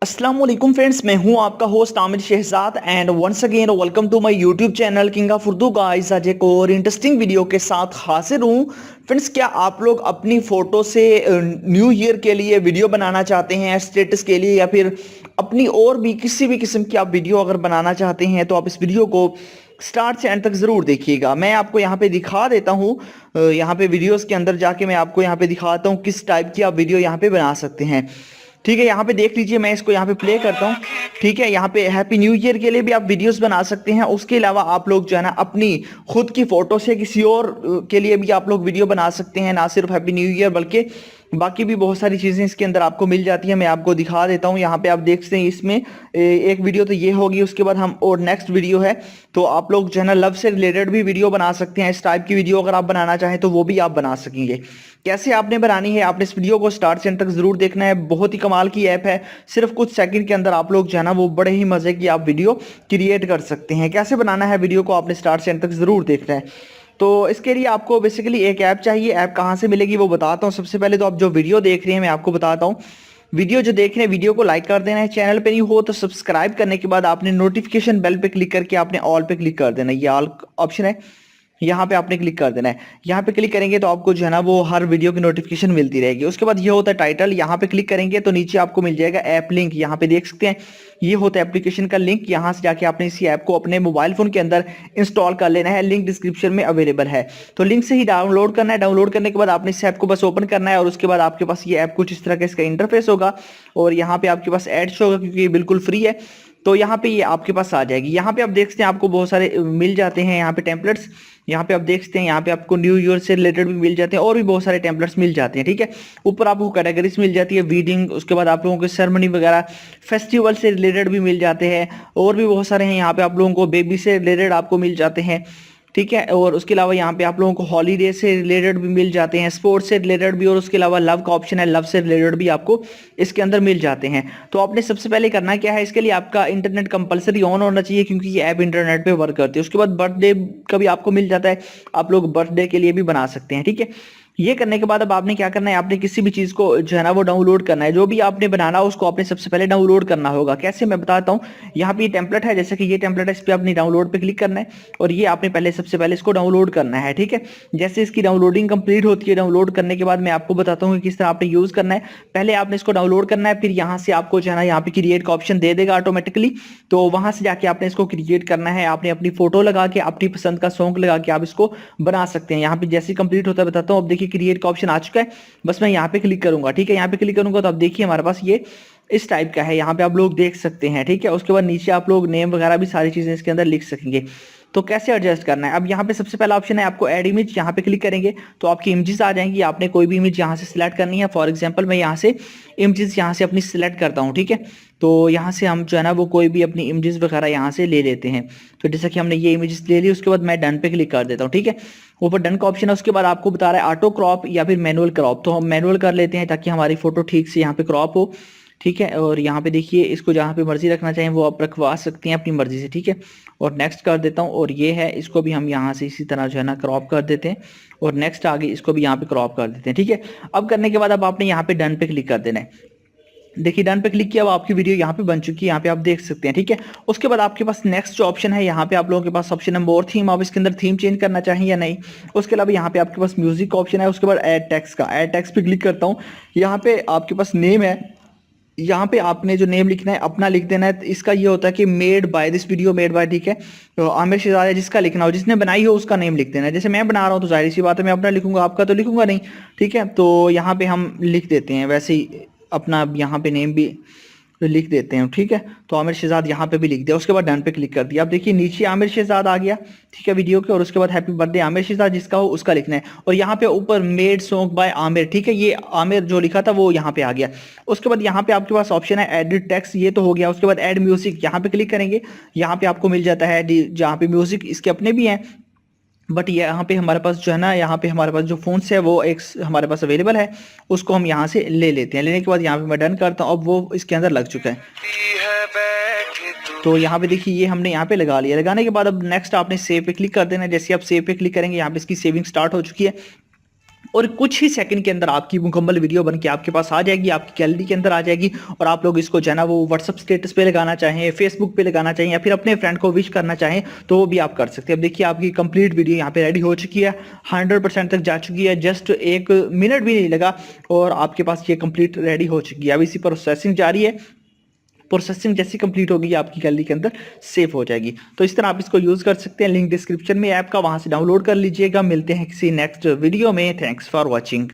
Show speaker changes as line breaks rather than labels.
अस्सलाम वालेकुम फ्रेंड्स, मैं हूं आपका host Aamir Shehzad and once again welcome to my YouTube channel king of Urdu guys. आज एक और इंटरेस्टिंग वीडियो के साथ हाजिर हूं। फ्रेंड्स, क्या आप लोग अपनी फ़ोटो से न्यू ईयर के लिए वीडियो बनाना चाहते हैं, स्टेटस के लिए, या फिर अपनी और भी किसी भी किस्म की आप वीडियो अगर बनाना चाहते हैं तो आप इस वीडियो को स्टार्ट से एंड तक ज़रूर देखिएगा। मैं आपको यहाँ पे दिखा देता हूँ, यहाँ पे वीडियोस के अंदर जाके मैं आपको यहाँ पे दिखाता हूँ किस टाइप की आप वीडियो यहाँ पे बना सकते हैं। ठीक है, यहाँ पे देख लीजिए, मैं इसको यहाँ पे प्ले करता हूँ। ठीक है, यहाँ पे हैप्पी न्यू ईयर के लिए भी आप वीडियोस बना सकते हैं। उसके अलावा आप लोग जो है ना अपनी खुद की फोटो से किसी और के लिए भी आप लोग वीडियो बना सकते हैं। ना सिर्फ हैप्पी न्यू ईयर बल्कि बाकी भी बहुत सारी चीज़ें इसके अंदर आपको मिल जाती हैं। मैं आपको दिखा देता हूँ, यहाँ पे आप देख सकते हैं। इसमें एक वीडियो तो ये होगी, उसके बाद हम और नेक्स्ट वीडियो है, तो आप लोग जो है ना लव से रिलेटेड भी वीडियो बना सकते हैं। इस टाइप की वीडियो अगर आप बनाना चाहें तो वो भी आप बना सकेंगे। कैसे आपने बनानी है, आपने इस वीडियो को स्टार्ट से एंड तक जरूर देखना है। बहुत ही कमाल की ऐप है, सिर्फ कुछ सेकंड के अंदर आप लोग जो है ना वो बड़े ही मजे की आप वीडियो क्रिएट कर सकते हैं। कैसे बनाना है वीडियो को आपने स्टार्ट से एंड तक जरूर देखना है। तो इसके लिए आपको बेसिकली एक ऐप चाहिए। ऐप कहाँ से मिलेगी वो बताता हूँ। सबसे पहले तो आप जो वीडियो देख रहे हैं मैं आपको बताता हूँ। वीडियो जो देख रहे हैं, वीडियो को लाइक कर देना है। चैनल पे नहीं हो तो सब्सक्राइब करने के बाद आपने नोटिफिकेशन बेल पे क्लिक करके आपने ऑल पे क्लिक कर देना है। ये ऑल ऑप्शन है, यहाँ पे आपने क्लिक कर देना है। यहाँ पे क्लिक करेंगे तो आपको जो है ना वो हर वीडियो की नोटिफिकेशन मिलती रहेगी। उसके बाद ये होता है टाइटल, यहाँ पे क्लिक करेंगे तो नीचे आपको मिल जाएगा ऐप लिंक। यहाँ पे देख सकते हैं, ये होता है एप्लीकेशन का लिंक। यहाँ से जाके आपने इसी ऐप को अपने मोबाइल फोन के अंदर इंस्टॉल कर लेना है। लिंक डिस्क्रिप्शन में अवेलेबल है, तो लिंक से ही डाउनलोड करना है। डाउनलोड करने के बाद आपने इस ऐप को बस ओपन करना है और उसके बाद आपके पास ये ऐप कुछ इस तरह का इसका इंटरफेस होगा और यहाँ पे आपके पास एड्स होगा क्योंकि ये बिल्कुल फ्री है। तो यहाँ पे ये आपके पास आ जाएगी। यहाँ पे आप देख सकते हैं आपको बहुत सारे मिल जाते हैं यहाँ पे टेम्पलेट्स। यहाँ पे आप देख सकते हैं, यहाँ पे आपको न्यू ईयर से रिलेटेड भी मिल जाते हैं और भी बहुत सारे टेम्पलेट्स मिल जाते हैं। ठीक है, ऊपर आपको कैटेगरीज मिल जाती है, वीडिंग, उसके बाद आप लोगों को सेरेमनी वगैरह फेस्टिवल से रिलेटेड भी मिल जाते हैं और भी बहुत सारे हैं। यहाँ पे आप लोगों को बेबी से रिलेटेड आपको मिल जाते हैं। ठीक है, और उसके अलावा यहाँ पे आप लोगों को हॉलीडे से रिलेटेड भी मिल जाते हैं, स्पोर्ट्स से रिलेटेड भी, और उसके अलावा लव का ऑप्शन है, लव से रिलेटेड भी आपको इसके अंदर मिल जाते हैं। तो आपने सबसे पहले करना क्या है, इसके लिए आपका इंटरनेट कंपलसरी ऑन होना चाहिए क्योंकि ये ऐप इंटरनेट पे वर्क करती है। उसके बाद बर्थडे का भी आपको मिल जाता है, आप लोग बर्थडे के लिए भी बना सकते हैं। ठीक है, ये करने के बाद अब आपने क्या करना है, आपने किसी भी चीज़ को जो है ना वो डाउनलोड करना है। जो भी आपने बनाना उसको आपने सबसे पहले डाउनलोड करना होगा। कैसे, मैं बताता हूँ। यहाँ पे ये टेम्पलेट है, जैसे कि ये टेम्पलेट है, इस पर आपने डाउनलोड पे क्लिक करना है और ये आपने पहले सबसे पहले इसको डाउनलोड करना है। ठीक है, जैसे इसकी डाउनलोडिंग कंप्लीट होती है, डाउनलोड करने के बाद मैं आपको बताता हूँ कि किस तरह आपने यूज़ करना है। पहले आपने इसको डाउनलोड करना है, फिर यहाँ से आपको जो है ना यहाँ पे क्रिएट का ऑप्शन दे देगा ऑटोमेटिकली। तो वहाँ से जाके आपने इसको क्रिएट करना है। आपने अपनी फोटो लगा के, अपनी पसंद का सॉन्ग लगा के आप इसको बना सकते हैं। यहाँ पे जैसे कंप्लीट होता है बताता हूँ। अब देखिए क्रिएट का ऑप्शन आ चुका है, बस मैं यहाँ पे क्लिक करूंगा। ठीक है, यहाँ पे क्लिक करूंगा तो आप देखिए हमारे पास ये इस टाइप का है, यहाँ पे आप लोग देख सकते हैं। ठीक है, उसके बाद नीचे आप लोग नेम वगैरह भी सारी चीजें इसके अंदर लिख सकेंगे। तो कैसे एडजस्ट करना है, अब यहाँ पे सबसे पहला ऑप्शन है आपको ऐड इमेज। यहाँ पे क्लिक करेंगे तो आपकी इमेजेस आ जाएंगी। आपने कोई भी इमेज यहाँ से सिलेक्ट करनी है। फॉर एग्जांपल मैं यहाँ से इमेजेस यहाँ से अपनी सिलेक्ट करता हूँ। ठीक है, तो यहाँ से हम जो है ना वो कोई भी अपनी इमेजेस वगैरह यहाँ से ले लेते हैं। तो जैसा कि हमने ये इमेजेस ले ली, उसके बाद मैं डन पे क्लिक कर देता हूँ। ठीक है, ऊपर डन का ऑप्शन है। उसके बाद आपको बता रहा है ऑटो क्रॉप या फिर मैनुअल क्रॉप, तो हम मैनुअल कर लेते हैं ताकि हमारी फोटो ठीक से यहाँ पे क्रॉप हो। ठीक है, और यहाँ पे देखिए इसको जहाँ पे मर्जी रखना चाहें वो आप रखवा सकते हैं अपनी मर्जी से। ठीक है, और नेक्स्ट कर देता हूँ। और ये है, इसको भी हम यहाँ से इसी तरह जो है ना क्रॉप कर देते हैं और नेक्स्ट आगे इसको भी यहाँ पे क्रॉप कर देते हैं। ठीक है, अब करने के बाद अब आपने यहाँ पे डन पे क्लिक कर देना है। देखिए डन पे क्लिक किया, अब आपकी वीडियो यहाँ पे बन चुकी है, यहाँ पे आप देख सकते हैं। ठीक है, उसके बाद आपके पास नेक्स्ट जो ऑप्शन है, यहाँ पे आप लोगों के पास ऑप्शन है मोर थीम। आप इसके अंदर थीम चेंज करना चाहें या नहीं। उसके अलावा यहाँ पे आपके पास म्यूजिक का ऑप्शन है। उसके बाद ऐड टेक्स्ट का, ऐड टेक्स्ट पे क्लिक करता हूँ। यहाँ पे आपके पास नेम है, यहाँ पे आपने जो नेम लिखना है अपना लिख देना है। तो इसका ये होता है कि made by this video, made by. ठीक है, तो आमिर शहजाद है, जिसका लिखना हो, जिसने बनाई हो उसका नेम लिख देना है। जैसे मैं बना रहा हूँ तो जाहिर सी बात है मैं अपना लिखूंगा, आपका तो लिखूंगा नहीं। ठीक है, तो यहाँ पे हम लिख देते हैं वैसे ही अपना यहाँ पे नेम भी लिख देते हैं। ठीक है, तो आमिर शहजाद यहाँ पे भी लिख दिया। उसके बाद डन पे क्लिक कर दिया। आप देखिए नीचे आमिर शहजाद आ गया। ठीक है, वीडियो के, और उसके बाद हैप्पी बर्थडे आमिर शहजाद, जिसका हो उसका लिखना है। और यहाँ पे ऊपर मेड सॉन्ग बाय आमिर। ठीक है, ये आमिर जो लिखा था वो यहाँ पे आ गया। उसके बाद यहाँ पे आपके पास ऑप्शन है एडिट टेक्स्ट, ये तो हो गया। उसके बाद ऐड म्यूजिक, यहाँ पे क्लिक करेंगे। यहाँ पे आपको मिल जाता है जहाँ पे म्यूजिक इसके अपने भी हैं, बट ये यहाँ पे हमारे पास जो है ना, यहाँ पे हमारे पास जो फोन्स है वो एक हमारे पास अवेलेबल है, उसको हम यहाँ से ले लेते हैं। लेने के बाद यहाँ पे मैं डन करता हूँ, अब वो इसके अंदर लग चुका है। तो यहाँ पे देखिए ये हमने यहाँ पे लगा लिया। लगाने के बाद अब नेक्स्ट आपने सेव पे क्लिक कर देना है। जैसे आप सेव पे क्लिक करेंगे, यहाँ पे इसकी सेविंग स्टार्ट हो चुकी है। और कुछ ही सेकंड के अंदर आपकी मुकम्मल वीडियो बन के आपके पास आ जाएगी, आपकी गैलरी के अंदर आ जाएगी। और आप लोग इसको जो है ना वो व्हाट्सअप स्टेटस पे लगाना चाहें, फेसबुक पे लगाना चाहें या फिर अपने फ्रेंड को विश करना चाहें तो वो भी आप कर सकते हैं। अब देखिए आपकी कंप्लीट वीडियो यहाँ पे रेडी हो चुकी है, 100% तक जा चुकी है, जस्ट 1 मिनट भी नहीं लगा और आपके पास ये कंप्लीट रेडी हो चुकी है। अब इसी प्रोसेसिंग जारी है, प्रोसेसिंग जैसी कंप्लीट होगी आपकी गैलरी के अंदर सेव हो जाएगी। तो इस तरह आप इसको यूज कर सकते हैं। लिंक डिस्क्रिप्शन में ऐप का, वहां से डाउनलोड कर लीजिएगा। मिलते हैं किसी नेक्स्ट वीडियो में। Thanks for watching.